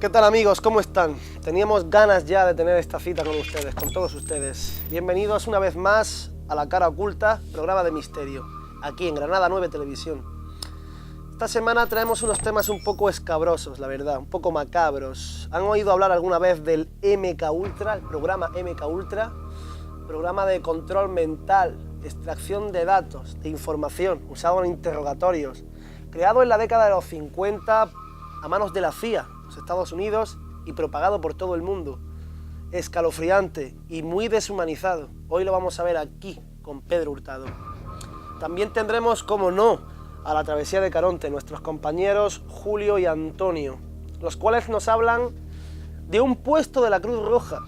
¿Qué tal amigos? ¿Cómo están? Teníamos ganas ya de tener esta cita con ustedes, con todos ustedes. Bienvenidos una vez más a La Cara Oculta, programa de misterio, aquí en Granada 9 Televisión. Esta semana traemos unos temas un poco escabrosos, la verdad, un poco macabros. ¿Han oído hablar alguna vez del MK Ultra, el programa MK Ultra? Programa de control mental, extracción de datos, de información, usado en interrogatorios, creado en la década de los 50 a manos de la CIA, los Estados Unidos, y propagado por todo el mundo. Escalofriante y muy deshumanizado. Hoy lo vamos a ver aquí con Pedro Hurtado. También tendremos, como no, a la Travesía de Caronte, nuestros compañeros Julio y Antonio, los cuales nos hablan de un puesto de la Cruz Roja.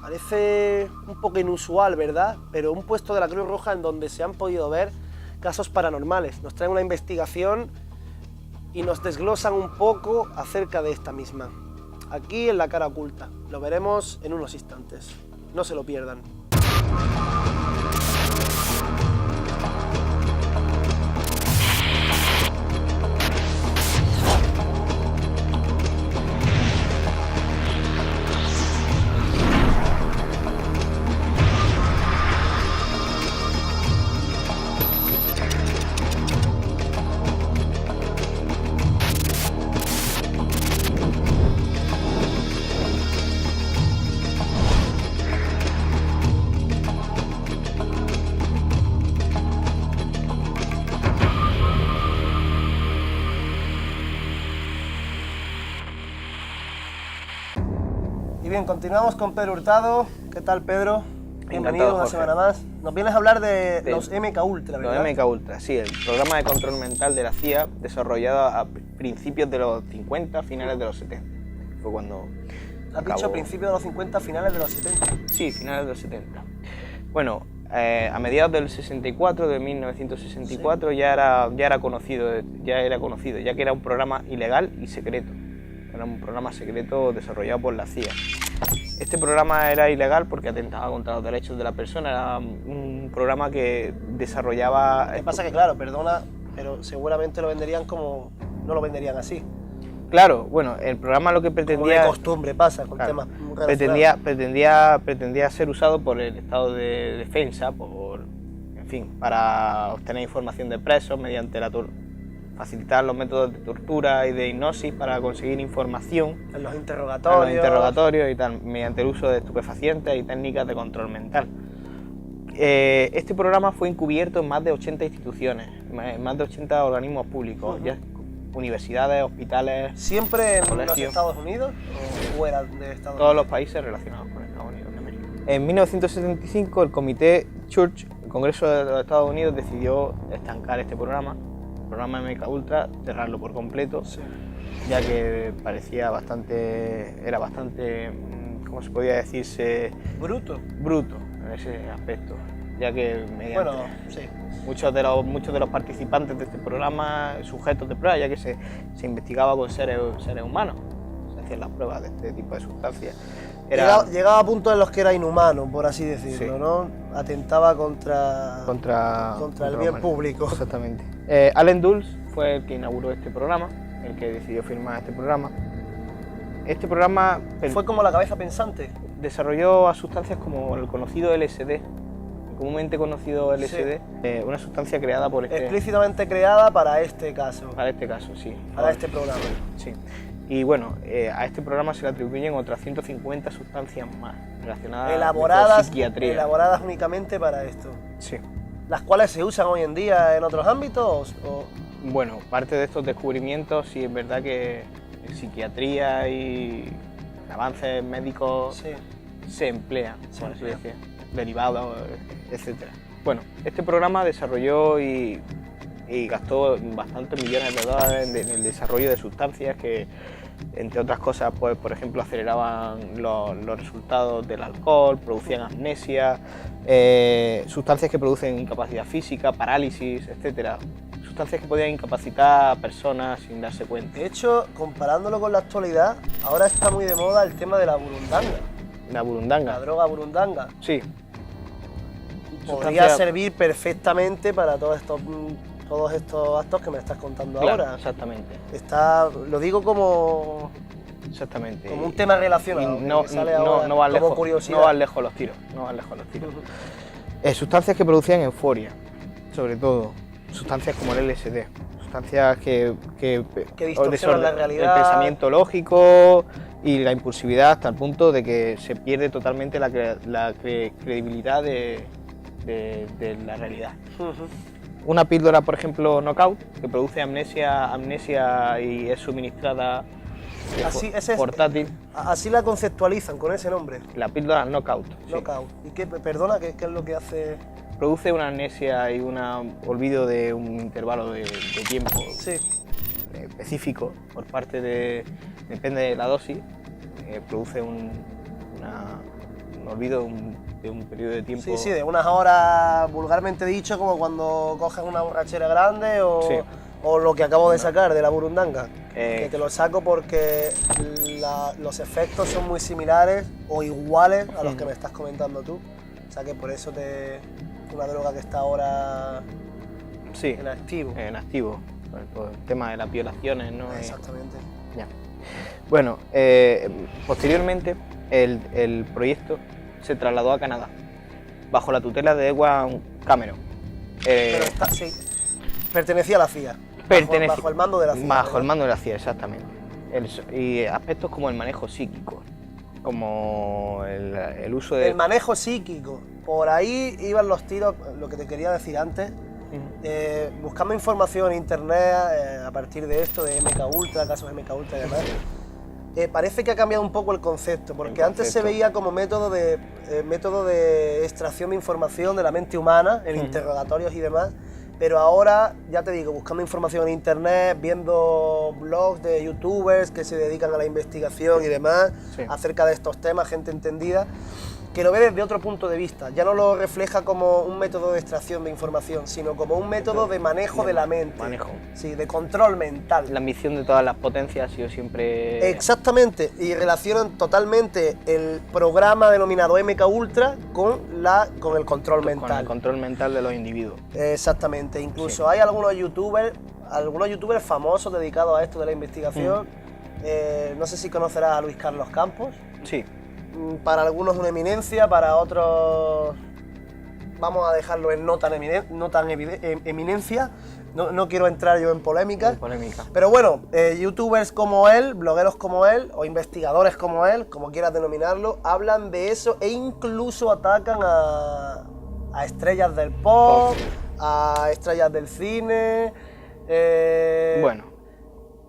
Parece un poco inusual, ¿verdad? Pero un puesto de la Cruz Roja en donde se han podido ver casos paranormales. Nos traen una investigación y nos desglosan un poco acerca de esta misma. Aquí en La Cara Oculta. Lo veremos en unos instantes. No se lo pierdan. Y bien, continuamos con Pedro Hurtado. ¿Qué tal, Pedro? Bienvenido una semana más. Nos vienes a hablar de los MK Ultra, ¿verdad? Los MK Ultra, sí, el programa de control mental de la CIA desarrollado a principios de los 50, finales de los 70. Fue cuando ¿Has dicho principios de los 50, finales de los 70? Sí, finales de los 70. Bueno, a mediados del 64, de 1964, sí, ya era conocido, ya que era un programa ilegal y secreto. Era un programa secreto desarrollado por la CIA. Este programa era ilegal porque atentaba contra los derechos de la persona, era un programa que desarrollaba... Lo que pasa que, claro, perdona, pero seguramente lo venderían como... no lo venderían así. Claro, bueno, el programa lo que pretendía... Como de costumbre pasa con temas pretendía ser usado por el Estado de Defensa, para obtener información de presos mediante facilitar los métodos de tortura y de hipnosis para conseguir información en los interrogatorios y tal, mediante el uso de estupefacientes y técnicas de control mental. Este programa fue encubierto en más de 80 instituciones, más de 80 organismos públicos, ya, universidades, hospitales. ¿Siempre en los Estados Unidos o fuera de Estados Unidos? Todos los países relacionados con Estados Unidos de América. En 1975 el Comité Church, el Congreso de los Estados Unidos, decidió estancar este programa. El programa MK Ultra, cerrarlo por completo, sí, ya que era bastante, ¿cómo se podía decirse? Bruto en ese aspecto, ya que muchos de los participantes de este programa, sujetos de prueba, ya que se investigaba con seres humanos, se hacían las pruebas de este tipo de sustancias. Llegaba a puntos en los que era inhumano, por así decirlo, sí, ¿no? Atentaba contra el bien público. Exactamente. Allen Dulles fue el que inauguró este programa, el que decidió firmar este programa. Este programa... ¿Fue como la cabeza pensante? Desarrolló a sustancias como el conocido LSD, comúnmente conocido LSD, sí, una sustancia creada por explícitamente creada para este caso. Para este caso, sí. Para este programa. Sí. Y bueno, a este programa se le atribuyen otras 150 sustancias más relacionadas con psiquiatría. Elaboradas únicamente para esto. Sí. ¿Las cuales se usan hoy en día en otros ámbitos? Bueno, parte de estos descubrimientos sí es verdad que en psiquiatría y avances médicos, sí, se emplean, por así decir, derivados, etc. Bueno, este programa desarrolló y gastó bastantes millones de dólares en el desarrollo de sustancias que, entre otras cosas, pues, por ejemplo, aceleraban los resultados del alcohol, producían amnesia, sustancias que producen incapacidad física, parálisis, etc. Sustancias que podían incapacitar a personas sin darse cuenta. De hecho, comparándolo con la actualidad, ahora está muy de moda el tema de la burundanga. La burundanga. La droga burundanga. Sí. Podría servir perfectamente para todos estos actos que me estás contando, claro, ahora. Exactamente. Lo digo como Exactamente. Como un tema relacionado. No van lejos los tiros. Sustancias que producían euforia, sobre todo. Sustancias como el LSD. Sustancias que distorsionan la realidad. El pensamiento lógico y la impulsividad hasta el punto de que se pierde totalmente la credibilidad de la realidad. Una píldora, por ejemplo, Knockout, que produce amnesia y es suministrada portátil. Así la conceptualizan, con ese nombre. La píldora Knockout. Knockout. ¿Y qué es lo que hace? Produce una amnesia y un olvido de un intervalo de tiempo específico por parte depende de la dosis, produce un olvido de un periodo de tiempo. Sí, de unas horas, vulgarmente dicho, como cuando coges una borrachera grande o lo que acabo de sacar de la burundanga. Que te lo saco porque los efectos son muy similares o iguales a los que me estás comentando tú. O sea que por eso una droga que está ahora en activo. En activo, por el tema de las violaciones, ¿no? Exactamente. Ya. Bueno, posteriormente el proyecto se trasladó a Canadá, bajo la tutela de Ewan Cameron. Pero pertenecía a la CIA. Bajo el mando de la CIA. Bajo el mando de la CIA, exactamente. Y aspectos como el manejo psíquico, como el uso de... El manejo psíquico. Por ahí iban los tiros, lo que te quería decir antes. Buscando información en internet a partir de esto, de MK Ultra, casos MK Ultra y demás, parece que ha cambiado un poco el concepto, porque antes se veía como método de extracción de información de la mente humana, en interrogatorios y demás, pero ahora, ya te digo, buscando información en internet, viendo blogs de youtubers que se dedican a la investigación y demás, acerca de estos temas, gente entendida, que lo ve desde otro punto de vista. Ya no lo refleja como un método de extracción de información, sino como un método de manejo de la mente. Sí, de control mental. La ambición de todas las potencias ha sido siempre... Exactamente, y relacionan totalmente el programa denominado MK Ultra con el control mental. Con el control mental de los individuos. Exactamente, incluso hay algunos youtubers famosos dedicados a esto de la investigación. No sé si conocerás a Luis Carlos Campos. Sí. Para algunos una eminencia, para otros vamos a dejarlo en no tan eminencia. No quiero entrar yo en polémica. Pero bueno, youtubers como él, blogueros como él o investigadores como él, como quieras denominarlo, hablan de eso e incluso atacan a estrellas del pop, a estrellas del cine.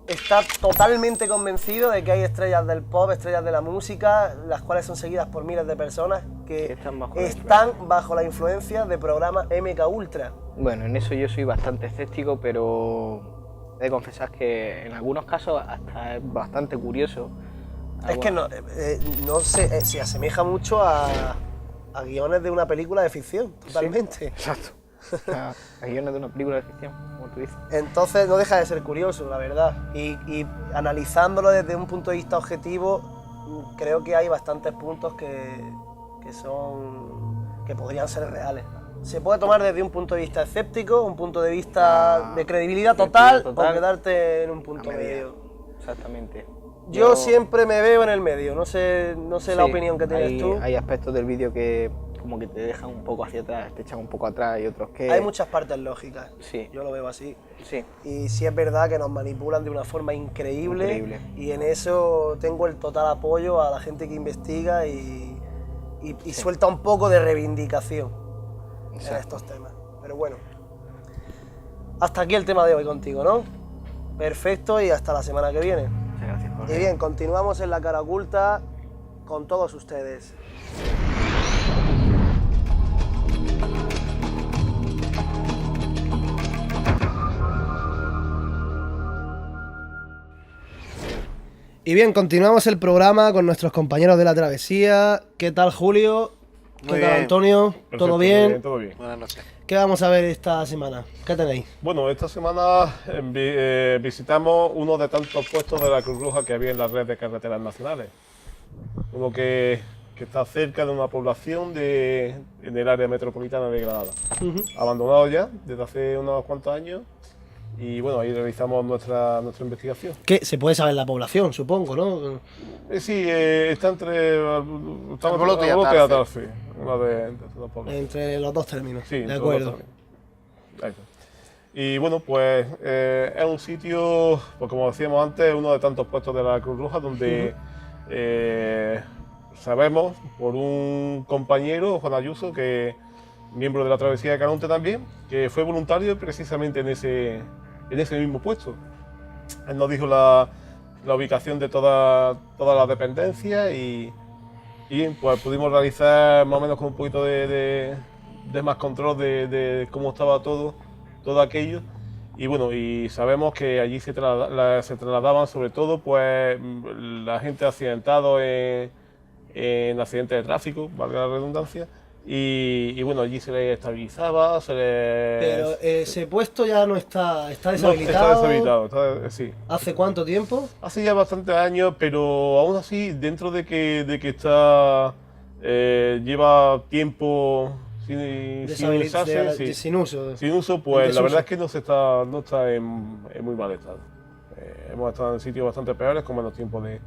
Está totalmente convencido de que hay estrellas del pop, estrellas de la música, las cuales son seguidas por miles de personas que están bajo la influencia de programas MK Ultra. Bueno, en eso yo soy bastante escéptico, pero he de confesar que en algunos casos hasta es bastante curioso. Es que no sé, se asemeja mucho a guiones de una película de ficción, totalmente. Sí, exacto. A guiones de una película de ficción, como tú dices. Entonces no deja de ser curioso, la verdad. Y analizándolo desde un punto de vista objetivo, creo que hay bastantes puntos que podrían ser reales. Se puede tomar desde un punto de vista escéptico, un punto de vista de credibilidad total o quedarte en un punto medio. Exactamente. Yo siempre me veo en el medio, no sé la opinión que tienes tú. Hay aspectos del vídeo que como que te dejan un poco hacia atrás, te echan un poco atrás, y otros que... Hay muchas partes lógicas, yo lo veo así. Y sí es verdad que nos manipulan de una forma increíble. Y en eso tengo el total apoyo a la gente que investiga y suelta un poco de reivindicación en estos temas. Pero bueno, hasta aquí el tema de hoy contigo, ¿no? Perfecto, y hasta la semana que viene. Muchas gracias, Jorge. Y bien, continuamos en La Cara Oculta con todos ustedes. Y bien, continuamos el programa con nuestros compañeros de la travesía. ¿Qué tal, Julio? ¿Qué tal, Antonio? Perfecto, ¿Todo bien? Todo bien. Buenas noches. ¿Qué vamos a ver esta semana? ¿Qué tenéis? Bueno, esta semana visitamos uno de tantos puestos de la Cruz Roja que había en la red de carreteras nacionales. Uno que está cerca de una población en el área metropolitana de Granada. Abandonado ya desde hace unos cuantos años y bueno, ahí realizamos nuestra investigación. ¿Qué? Se puede saber la población, supongo, ¿no? Sí, está entre Albolote y Atarfe, una de los pueblos. Entre los dos términos. Sí, de acuerdo. Ahí está. Y bueno, pues es un sitio, pues como decíamos antes, uno de tantos puestos de la Cruz Roja donde sabemos por un compañero, Juan Ayuso, que miembro de la Travesía de Canonte también, que fue voluntario precisamente en ese mismo puesto. Él nos dijo la ubicación de todas las dependencias y pues pudimos realizar más o menos con un poquito de más control de cómo estaba todo aquello. Y bueno, y sabemos que allí se trasladaban sobre todo pues la gente accidentado en accidentes de tráfico, valga la redundancia, y bueno, allí se les estabilizaba, Pero ese puesto ya no está No, deshabilitado. está deshabilitado, sí. ¿Hace cuánto tiempo? Hace ya bastantes años, pero aún así, dentro de que está lleva tiempo sin usarse, sí. Sin uso. Sin uso, pues Desuso. la verdad es que no está en muy mal estado. Hemos estado en sitios bastante peores con menos tiempo de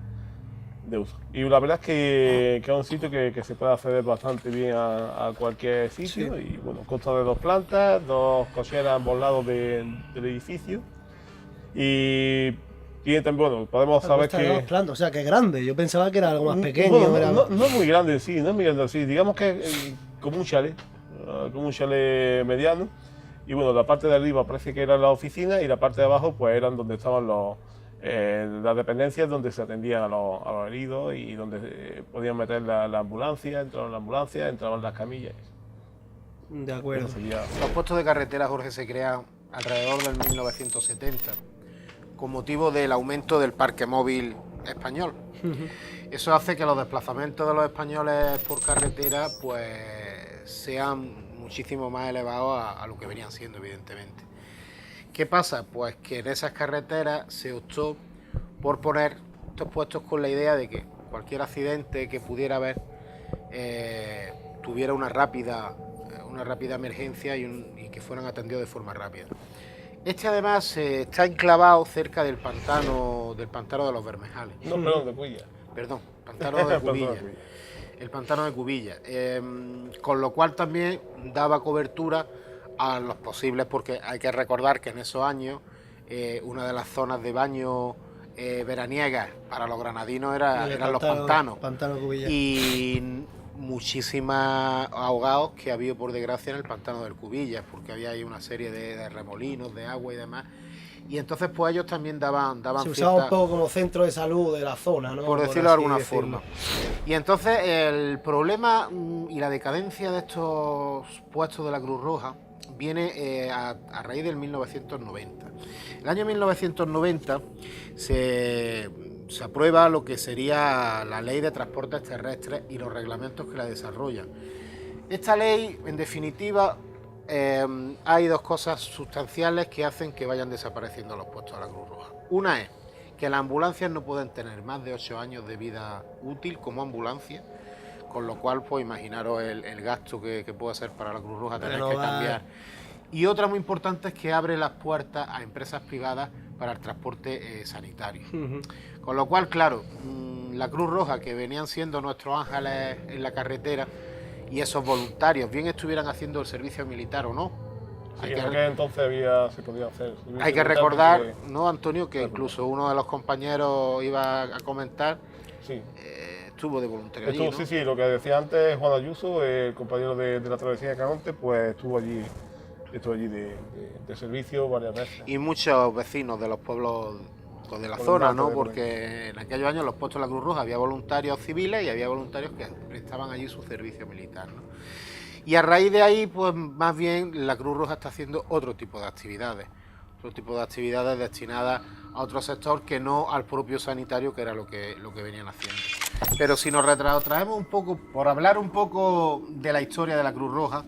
uso. Y la verdad es que es un sitio que se puede acceder bastante bien a cualquier sitio. Sí. Y bueno, consta de 2 plantas, 2 cocheras a ambos lados del edificio. Y tiene también, bueno, podemos saber Consta de que... 2 plantas, o sea, que es grande. Yo pensaba que era algo más pequeño. Bueno, era- no es muy grande en sí, no es muy grande en sí. Digamos que es como un chalet mediano. Y bueno, la parte de arriba parece que era la oficina y la parte de abajo pues eran donde estaban las dependencias donde se atendían a los heridos y donde podían meter la ambulancia, entraban las camillas. De acuerdo. Eso sería- Los puestos de carretera, Jorge, se crean alrededor del 1970 con motivo del aumento del parque móvil español. Eso hace que los desplazamientos de los españoles por carretera pues sean muchísimo más elevados a lo que venían siendo, evidentemente. ¿Qué pasa? Pues que en esas carreteras se optó por poner estos puestos con la idea de que cualquier accidente que pudiera haber tuviera una rápida emergencia y que fueran atendidos de forma rápida. Este además está enclavado cerca del pantano de los Bermejales. No, perdón, de Cuilla. Perdón, pantano de Cubilla. El pantano de Cubilla. Con lo cual también daba cobertura a los posibles, porque hay que recordar que en esos años una de las zonas de baño veraniegas para los granadinos eran los pantanos. Pantano Cubilla. Y muchísimos ahogados que ha habido por desgracia en el pantano del Cubillas, porque había ahí una serie de remolinos de agua y demás. Y entonces pues ellos también daban Se usaba cierta- un poco como centro de salud de la zona, ¿no? por decirlo de así alguna decirlo. forma. Y entonces el problema y la decadencia de estos puestos de la Cruz Roja viene a raíz del 1990. El año 1990 se aprueba lo que sería la Ley de Transportes Terrestres y los reglamentos que la desarrollan. Esta ley, en definitiva, hay dos cosas sustanciales que hacen que vayan desapareciendo los puestos de la Cruz Roja. Una es que las ambulancias no pueden tener más de 8 años de vida útil como ambulancia, con lo cual, pues imaginaros el gasto que puede ser para la Cruz Roja tener que Renovar. cambiar. Y otra muy importante es que abre las puertas a empresas privadas para el transporte sanitario. Con lo cual, claro, la Cruz Roja, que venían siendo nuestros ángeles en la carretera, y esos voluntarios, bien estuvieran haciendo el servicio militar o no. Sí, en aquel entonces se podía hacer. Hay que recordar, ¿no, Antonio?, que incluso uno de los compañeros iba a comentar, Sí. estuvo de voluntario allí, ¿no? Sí, lo que decía antes Juan Ayuso, el compañero de la Travesía de Canonte, pues estuvo allí de servicio varias veces. Y muchos vecinos de los pueblos de la Por el zona, norte ¿no? de por Porque en aquellos años los puestos de la Cruz Roja había voluntarios civiles y había voluntarios que prestaban allí su servicio militar, ¿no? Y a raíz de ahí, pues más bien la Cruz Roja está haciendo otro tipo de actividades destinadas a otro sector que no al propio sanitario, que era lo que venían haciendo. Pero si nos retrotraemos un poco, por hablar un poco de la historia de la Cruz Roja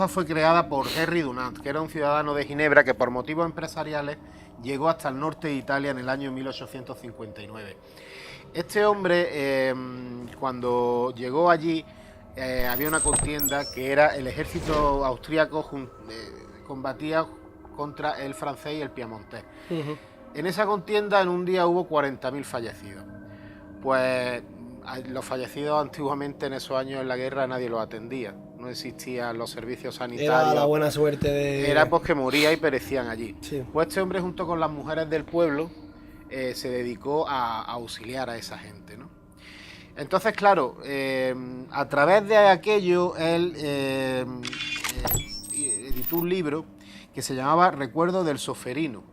fue creada por Henry Dunant, que era un ciudadano de Ginebra que por motivos empresariales llegó hasta el norte de Italia en el año 1859. Este hombre, cuando llegó allí, había una contienda que era el ejército austríaco combatía contra el francés y el piamontés. En esa contienda en un día hubo 40.000 fallecidos. Pues los fallecidos antiguamente en esos años en la guerra nadie los atendía, no existían los servicios sanitarios. Era la buena suerte de... Era pues que moría y perecían allí. Sí. Pues este hombre junto con las mujeres del pueblo se dedicó a auxiliar a esa gente, ¿no? Entonces, claro, a través de aquello él editó un libro que se llamaba Recuerdo del Soferino,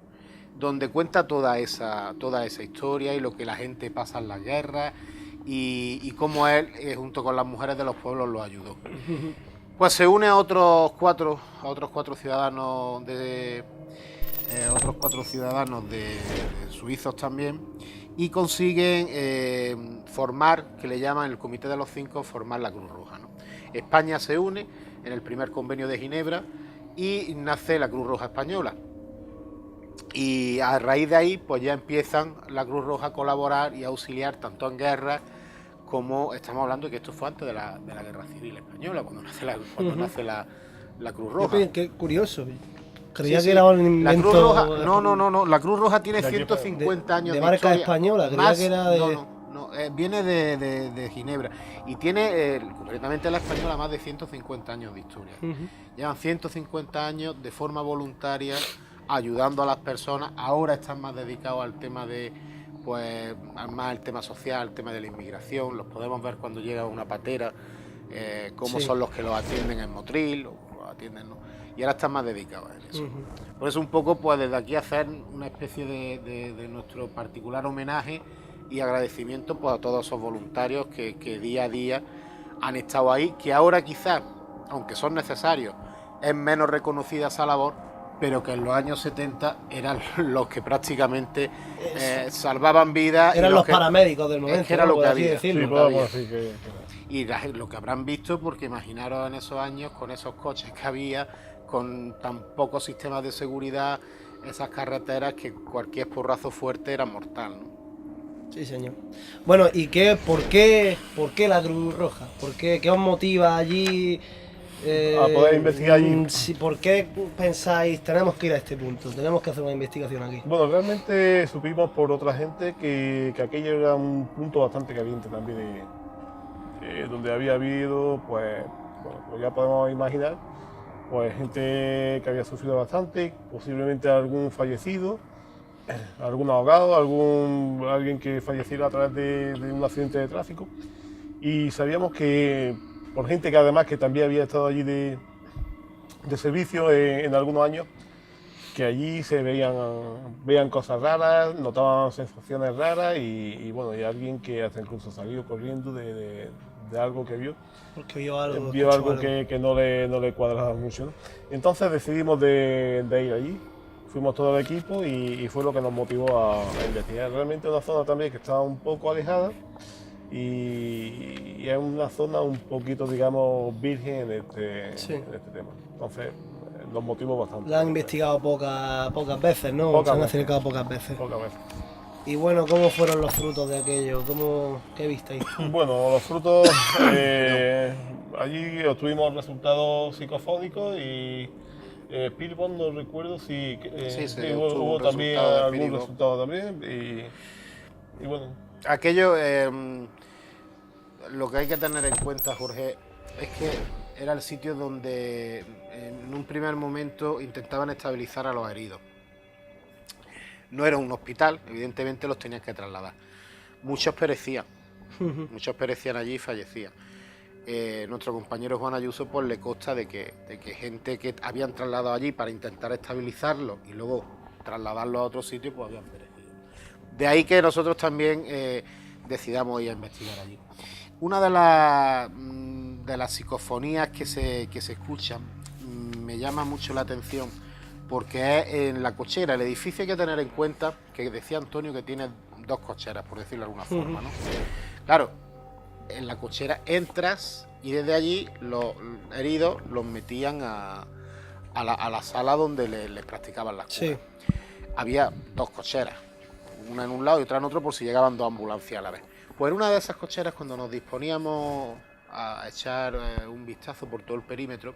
donde cuenta toda esa historia y lo que la gente pasa en las guerras y cómo él, junto con las mujeres de los pueblos, los ayudó. Pues se une a otros cuatro ciudadanos de suizos también, y consiguen formar, que le llaman el Comité de los Cinco, formar la Cruz Roja, ¿no? España se une en el primer convenio de Ginebra y nace la Cruz Roja Española. Y a raíz de ahí, pues ya empiezan la Cruz Roja a colaborar y a auxiliar tanto en guerra como, estamos hablando de que esto fue antes de la Guerra Civil Española, cuando nace la Cruz Roja. Qué curioso. Creía Sí, que era un invento... La Cruz Roja, no, la Cruz Roja tiene 150 años de de marca historia. española, creía que era de... No, viene de Ginebra y tiene, concretamente la española, más de 150 años de historia. Llevan 150 años de forma voluntaria ayudando a las personas. Ahora están más dedicados al tema de, pues, más el tema social, el tema de la inmigración. Los podemos ver cuando llega una patera, cómo son los que los atienden en Motril, o los atienden, ¿no? Y ahora están más dedicados a eso. Por eso un poco, pues desde aquí hacer una especie de nuestro particular homenaje y agradecimiento, pues, a todos esos voluntarios que día a día han estado ahí, que ahora quizás, aunque son necesarios, es menos reconocida esa labor, pero que en los años 70 eran los que prácticamente salvaban vidas. Eran los paramédicos del momento, era lo que había. Decirlo. Y lo que habrán visto, porque imaginaros en esos años, con esos coches que había, con tan pocos sistemas de seguridad, esas carreteras, que cualquier porrazo fuerte era mortal, ¿no? Sí, señor. Bueno, ¿y por qué la Cruz Roja? ¿Qué os motiva allí? A poder investigar allí. ¿Por qué pensáis, tenemos que ir a este punto, tenemos que hacer una investigación aquí? Bueno, realmente supimos por otra gente que aquello era un punto bastante caliente también, donde había habido, pues ya podemos imaginar, pues gente que había sufrido bastante, posiblemente algún fallecido, algún ahogado, alguien que falleciera a través de un accidente de tráfico. Y sabíamos que, por gente que además que también había estado allí de servicio en algunos años, que allí se veían cosas raras, notaban sensaciones raras y bueno, y alguien que hasta incluso salió corriendo de algo que vio. Porque vio algo que no le cuadraba mucho, ¿no? Entonces decidimos de ir allí, fuimos todo el equipo y fue lo que nos motivó a investigar. Realmente una zona también que estaba un poco alejada y es una zona un poquito, digamos, virgen en este tema. Entonces nos motivó bastante. La han investigado pocas veces, ¿no? Se han acercado pocas veces. Pocas veces. Y bueno, ¿cómo fueron los frutos de aquello? ¿Qué visteis? Bueno, los frutos, allí obtuvimos resultados psicofónicos y Pilbon, no recuerdo si hubo también algún resultado también y bueno. Aquello, lo que hay que tener en cuenta, Jorge, es que era el sitio donde en un primer momento intentaban estabilizar a los heridos. No era un hospital, evidentemente los tenían que trasladar. Muchos perecían allí y fallecían. Nuestro compañero Juan Ayuso, pues, le consta de que gente que habían trasladado allí para intentar estabilizarlo y luego trasladarlo a otro sitio, pues habían perecido. De ahí que nosotros también decidamos ir a investigar allí. Una de las psicofonías que se escuchan me llama mucho la atención, porque es en la cochera. El edificio, hay que tener en cuenta que decía Antonio que tiene 2 cocheras, por decirlo de alguna forma, ¿no? Claro, en la cochera entras y desde allí los heridos los metían a la sala donde les practicaban las curas. Sí. Había 2 cocheras, una en un lado y otra en otro, por si llegaban 2 ambulancias a la vez. Pues en una de esas cocheras, cuando nos disponíamos a echar un vistazo por todo el perímetro,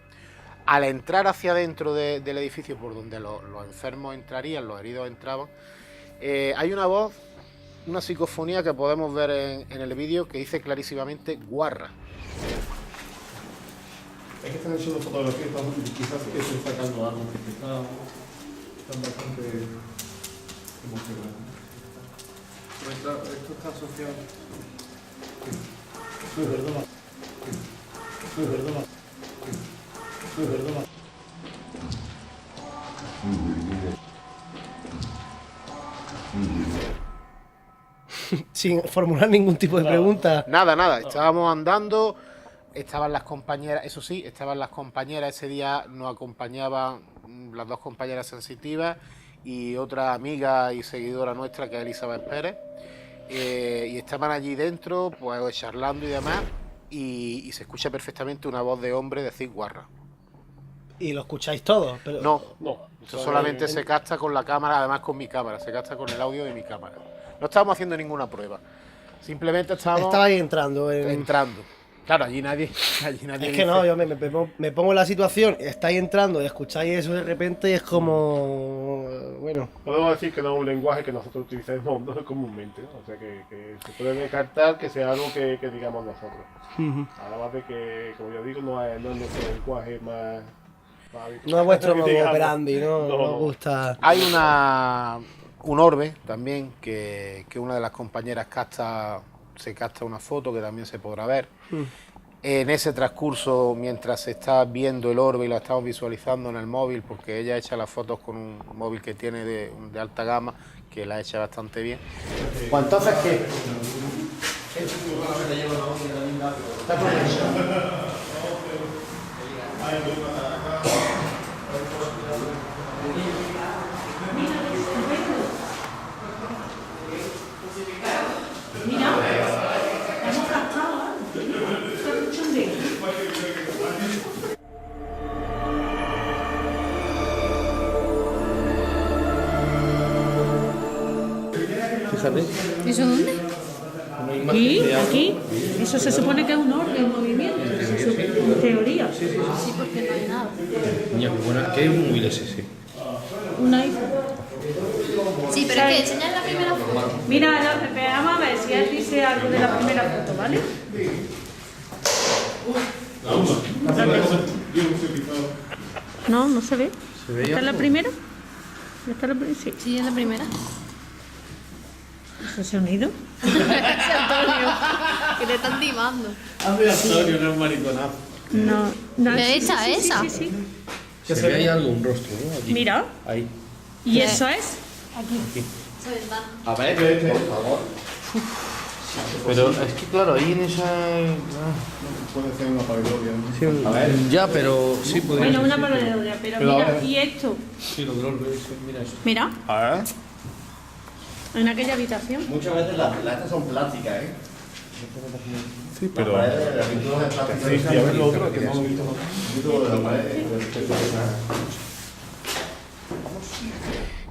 Al entrar hacia adentro del edificio, por donde los enfermos entrarían, los heridos entraban, hay una voz, una psicofonía que podemos ver en el vídeo que dice clarísimamente guarra. Es que están haciendo fotografías, quizás sí que estén sacando algo, porque están bastante emocionados. Esto está asociado. Soy verdad. Soy verdad. Soy verdad. Sin formular ningún tipo de pregunta. Nada. Estábamos andando, estaban las compañeras, eso sí, estaban las compañeras, ese día nos acompañaban las dos compañeras sensitivas y otra amiga y seguidora nuestra que es Elizabeth Pérez. Y estaban allí dentro, pues charlando y demás, y se escucha perfectamente una voz de hombre decir guarra. ¿Y lo escucháis todo? Pero... No, esto solamente se capta con la cámara, además con mi cámara, se capta con el audio de mi cámara. No estábamos haciendo ninguna prueba, simplemente estabais entrando. Entrando. Claro, allí nadie Es que dice... no, yo me pongo en la situación, estáis entrando y escucháis eso de repente y es como... Bueno... Podemos decir que no es un lenguaje que nosotros utilizamos comúnmente, ¿no? O sea que se puede descartar que sea algo que digamos nosotros. Además de que, como yo digo, no es nuestro lenguaje más habitual. No es vuestro modo operandi, ¿no? No os gusta... Hay un orbe también que una de las compañeras se capta una foto que también se podrá ver. En ese transcurso, mientras se está viendo el orbe y lo estamos visualizando en el móvil, porque ella echa las fotos con un móvil que tiene de alta gama, que la echa bastante bien. Pues entonces, ¿qué? Mira, hemos captado, está mucho un dedo. Fíjate. ¿Eso dónde? Aquí, eso se supone que es un orbe en movimiento, en teoría. Sí, porque no hay nada. Niña, qué bueno, ¿qué móvil es ese? Un iPhone. Sí, pero es que enseñar la primera foto. Mira, vamos a ver si él dice algo de la primera foto, ¿vale? No se ve. ¿Esta es la primera? ¿Esta es la primera? Sí. Sí, es la primera. ¿Ese sonido? Ese Antonio, que le están timando. Antonio, no es mariconazo. No. Esa. Sí. Se ve ahí algo, un rostro, ¿no? Aquí. Mira. Ahí. ¿Y eso es? Aquí. Esa ventana. A ver, por favor. Pero es que claro, ahí en esa... Puede ser una pareidolia, ¿no? Sí, a ver. Ya, pero sí podría Bueno, ser, una sí, pareidolia, pero mira, ahora- ¿y esto? Sí, lo del orbe, eso, mira eso. Mira, A ver. en aquella habitación. Muchas veces las estas son plásticas, ¿eh? Sí, pero... Las pinturas de plástico. Sí, a ver lo otro, que no lo he visto. De la pared.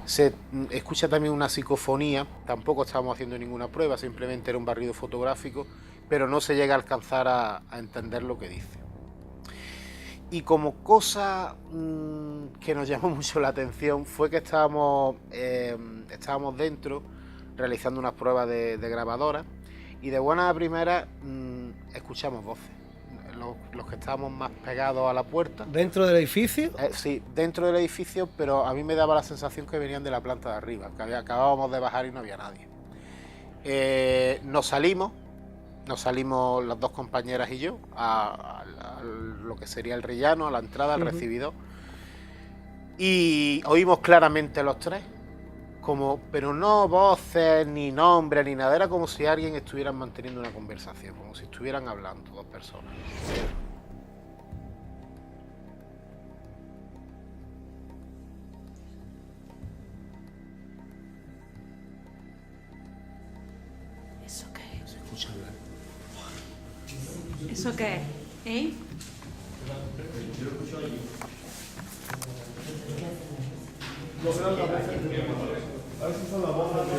Se escucha también una psicofonía, tampoco estábamos haciendo ninguna prueba, simplemente era un barrido fotográfico, pero no se llega a alcanzar a entender lo que dice. Y como cosa que nos llamó mucho la atención fue que estábamos dentro realizando unas pruebas de grabadora y de buena primera escuchamos voces. Los que estábamos más pegados a la puerta. ¿Dentro del edificio? Sí, dentro del edificio, pero a mí me daba la sensación que venían de la planta de arriba, que acabábamos de bajar y no había nadie. Nos salimos las dos compañeras y yo a lo que sería el rellano, a la entrada, al recibidor, y oímos claramente los tres, pero no voces, ni nombres, ni nada, era como si alguien estuviera manteniendo una conversación, como si estuvieran hablando dos personas. ¿Eso qué es? Se escucha hablar. ¿Eso qué es? ¿Eh? No será la vez. A ver si son las voces de...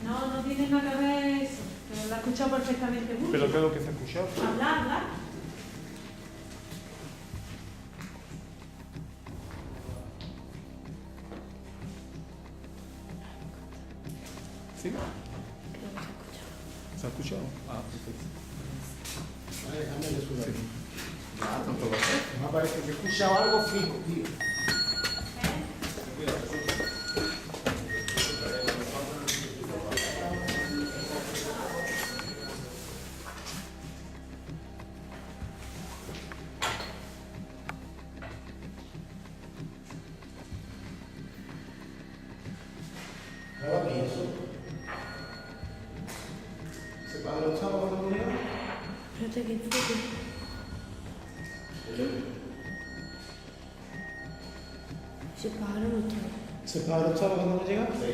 No tiene nada que ver eso. Pero la he escuchado perfectamente. Pero ¿qué es lo que se ha escuchado? Hablar. ¿Sí? ¿Se ha escuchado? Ah, perfecto. Me parece que he escuchado algo fijo, tío. Espérate que enfoque. ¿Qué? Se pagaron otra vez. ¿Se pagaron todos cuando hemos llegado? Sí.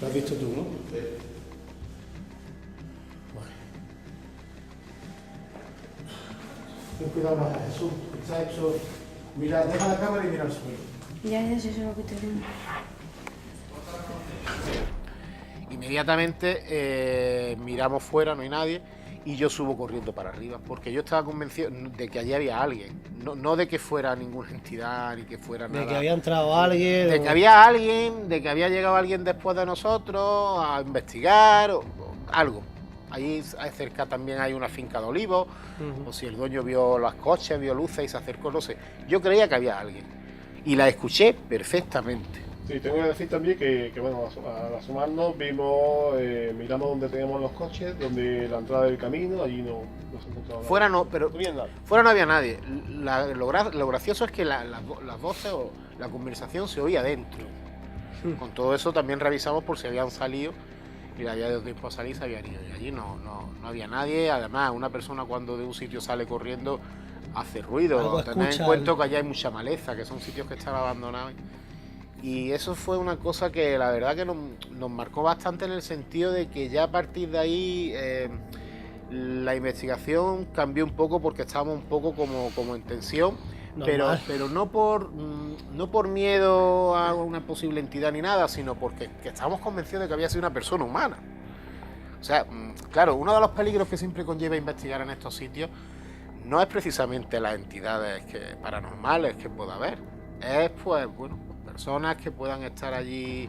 Lo has visto tú, ¿no? Sí. Bueno. Ten cuidado más, Jesús. Está hecho. Mira, deja la cámara y mira al suelo. Ya, eso es lo que tenemos. Inmediatamente miramos fuera, no hay nadie, y yo subo corriendo para arriba, porque yo estaba convencido de que allí había alguien, no de que fuera ninguna entidad, ni que fuera nada. De que había entrado alguien. De que había alguien, de que había llegado alguien después de nosotros a investigar, o algo. Allí cerca también hay una finca de olivos, o si el dueño vio los coches, vio luces y se acercó, no sé. Yo creía que había alguien, y la escuché perfectamente. Sí, tengo que decir también que bueno, al asomarnos vimos, miramos donde teníamos los coches, donde la entrada del camino, allí no se encontraba nada. Fuera no, pero No había nada. fuera no había nadie. Lo gracioso es que las voces o la conversación se oía dentro. Con todo eso también revisamos por si habían salido y le había dado tiempo a salir, se habían ido. Y allí no había nadie. Además, una persona cuando de un sitio sale corriendo hace ruido. Tened en cuenta que allá hay mucha maleza, que son sitios que están abandonados. Y eso fue una cosa que la verdad que nos marcó bastante, en el sentido de que ya a partir de ahí la investigación cambió un poco, porque estábamos un poco como en tensión, pero no por miedo a una posible entidad ni nada, sino porque estábamos convencidos de que había sido una persona humana. O sea, claro, uno de los peligros que siempre conlleva investigar en estos sitios no es precisamente las entidades paranormales que pueda haber, es pues bueno, personas que puedan estar allí,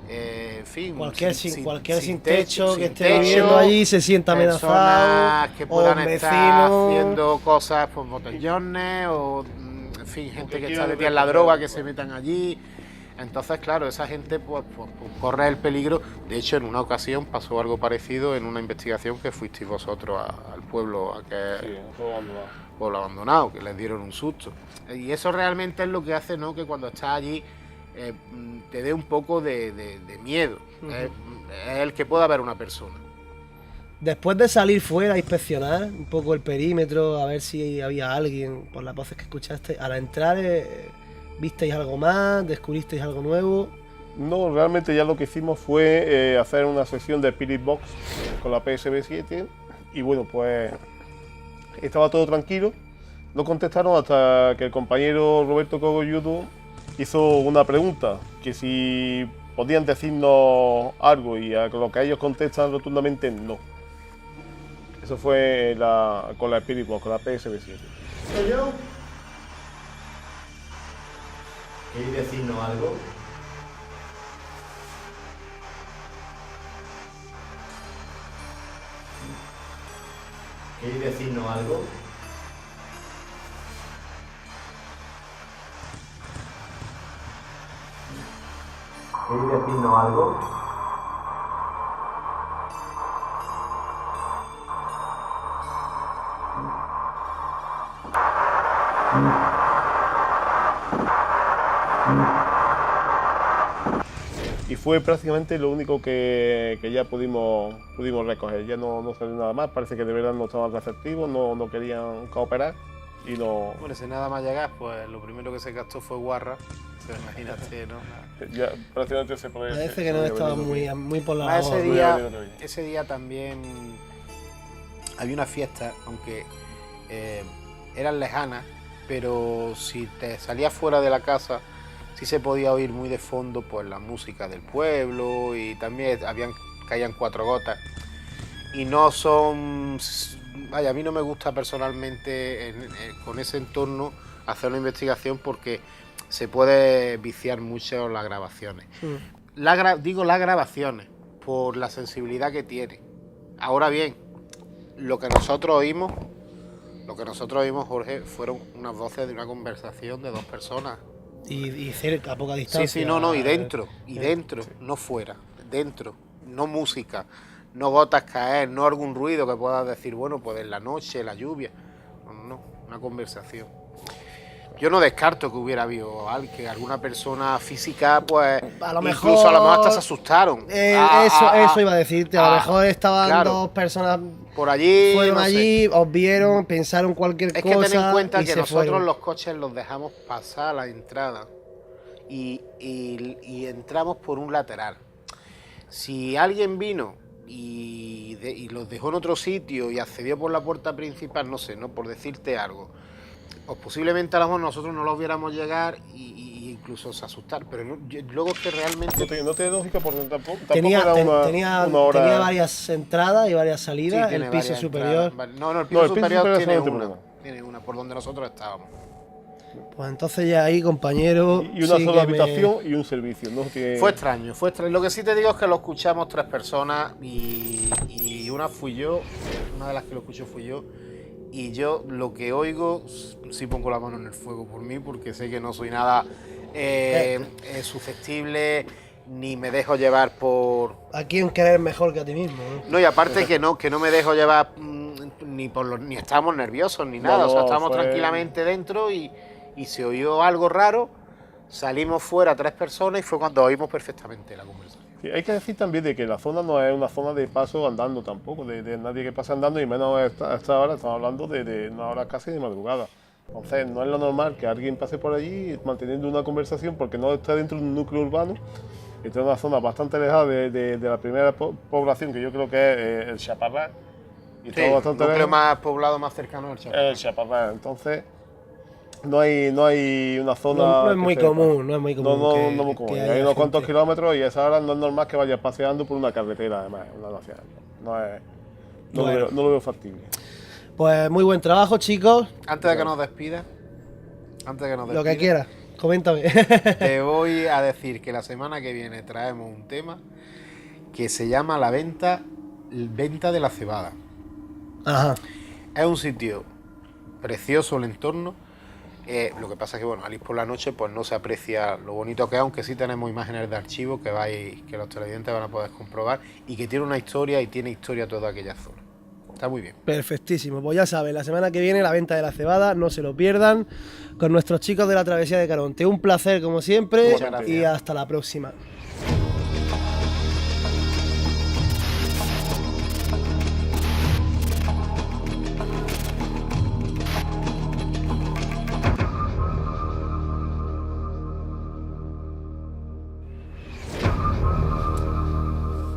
en fin, cualquier sin techo que esté viviendo allí se sienta amenazado, personas que puedan estar vecinos haciendo cosas por botellones, o en fin, gente que está metida en la droga, que se metan allí. Entonces, claro, esa gente pues corre el peligro. De hecho, en una ocasión pasó algo parecido en una investigación que fuisteis vosotros al pueblo, pueblo abandonado, que les dieron un susto. Y eso realmente es lo que hace, ¿no?, que cuando estás allí te dé un poco de miedo. Es el que pueda haber una persona. Después de salir fuera a inspeccionar un poco el perímetro, a ver si había alguien, por las voces que escuchaste, a la entrar, ¿visteis algo más? ¿Descubristeis algo nuevo? No, realmente ya lo que hicimos fue hacer una sesión de Spirit Box con la PSB7, y bueno, pues estaba todo tranquilo. No contestaron hasta que el compañero Roberto Cogolludo hizo una pregunta, que si podían decirnos algo, y a lo que ellos contestan rotundamente no. Eso fue con la Spirit Box, con la PSB7. ¿Soy yo? ¿Queréis decirnos algo? ¿Queréis decirnos algo? ¿Queréis decirnos algo? Y fue prácticamente lo único que ya pudimos recoger. Ya no salió nada más. Parece que de verdad no estaban receptivos, no querían cooperar y no. Bueno, si nada más llegar, pues lo primero que se gastó fue guarra. Pero imagínate, ¿no? Ya prácticamente se puede. Parece que no estaba muy por la labor. labor. Ese día también había una fiesta, aunque eran lejanas, pero si te salías fuera de la casa, sí se podía oír muy de fondo pues la música del pueblo, y también caían cuatro gotas. Y no son... Vaya, a mí no me gusta personalmente con ese entorno hacer una investigación, porque se puede viciar mucho las grabaciones. Digo las grabaciones, por la sensibilidad que tiene. Ahora bien, lo que nosotros oímos, Jorge, fueron unas voces de una conversación de dos personas. Y cerca, a poca distancia. Sí, no, y dentro, no fuera, dentro, no música, no gotas caer, no algún ruido que puedas decir, bueno, pues en la noche, la lluvia, no, una conversación. Yo no descarto que hubiera habido que alguna persona física, pues, a lo incluso mejor, a lo mejor hasta se asustaron. Eso iba a decirte, a lo mejor estaban claro, dos personas por allí, fueron no allí, sé. os vieron, pensaron cualquier Es cosa. que ten en cuenta y que se nosotros fueron. los coches los dejamos pasar a la entrada y entramos por un lateral. Si alguien vino y los dejó en otro sitio y accedió por la puerta principal, no sé, ¿no? Por decirte algo, pues posiblemente a lo mejor nosotros no los viéramos llegar y incluso se asustar, pero luego es que realmente... No tiene lógica porque tampoco Tenía era una hora... tenía varias entradas y varias salidas, Sí, tiene el piso varias superior. entradas. No, el piso superior tiene solamente una. por una. Tiene una, por donde nosotros estábamos. Pues entonces ya ahí, compañero. Y una sí sola que me- habitación y un servicio, ¿no? Fue extraño. Lo que sí te digo es que lo escuchamos tres personas y una fui yo, una de las que lo escuchó fui yo. Y yo lo que oigo, sí pongo la mano en el fuego por mí, porque sé que no soy nada susceptible, ni me dejo llevar por... ¿A quién querer mejor que a ti mismo? ¿no? No, y aparte que no me dejo llevar ni estábamos nerviosos ni nada, o sea, estábamos tranquilamente dentro y se oyó algo raro, salimos fuera tres personas y fue cuando oímos perfectamente la conversación. Sí, hay que decir también de que la zona no es una zona de paso andando tampoco, de nadie que pase andando, y menos a esta hora, estamos hablando de una hora casi de madrugada. Entonces no es lo normal que alguien pase por allí manteniendo una conversación porque no está dentro de un núcleo urbano, está en una zona bastante alejada de la primera población, que yo creo que es el Chaparral. Y Sí, todo bastante el núcleo lejos. más poblado, más cercano al Chaparral. El Chaparral. Entonces no hay una zona... No es que muy sepa. común, no es muy común. No que- es muy que común. haya Hay unos cuantos gente. kilómetros y a esa hora no es normal que vayas paseando por una carretera, además, una nacional. Bueno. No lo veo factible. Pues muy buen trabajo, chicos. Antes de que nos despidas, Lo que quieras, coméntame. te voy a decir que la semana que viene traemos un tema que se llama la venta de la cebada. Ajá. Es un sitio precioso el entorno. Lo que pasa es que, bueno, al ir por la noche pues no se aprecia lo bonito que es, aunque sí tenemos imágenes de archivo que los televidentes van a poder comprobar y que tiene una historia y tiene historia toda aquella zona. Está muy bien. Perfectísimo. Pues ya saben, la semana que viene la venta de la cebada, no se lo pierdan, con nuestros chicos de la Travesía de Caronte. Un placer como siempre Muchas gracias. y hasta la próxima.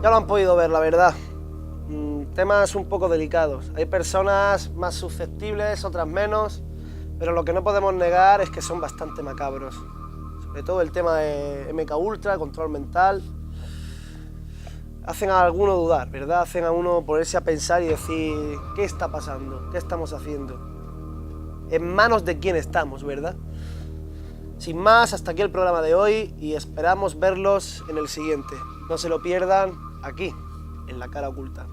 Ya lo han podido ver, la verdad. Temas un poco delicados. Hay personas más susceptibles, otras menos, pero lo que no podemos negar es que son bastante macabros. Sobre todo el tema de MK Ultra, control mental. Hacen a alguno dudar, ¿verdad? Hacen a uno ponerse a pensar y decir, ¿qué está pasando? ¿Qué estamos haciendo? ¿En manos de quién estamos, verdad? Sin más, hasta aquí el programa de hoy y esperamos verlos en el siguiente. No se lo pierdan aquí, en La Cara Oculta.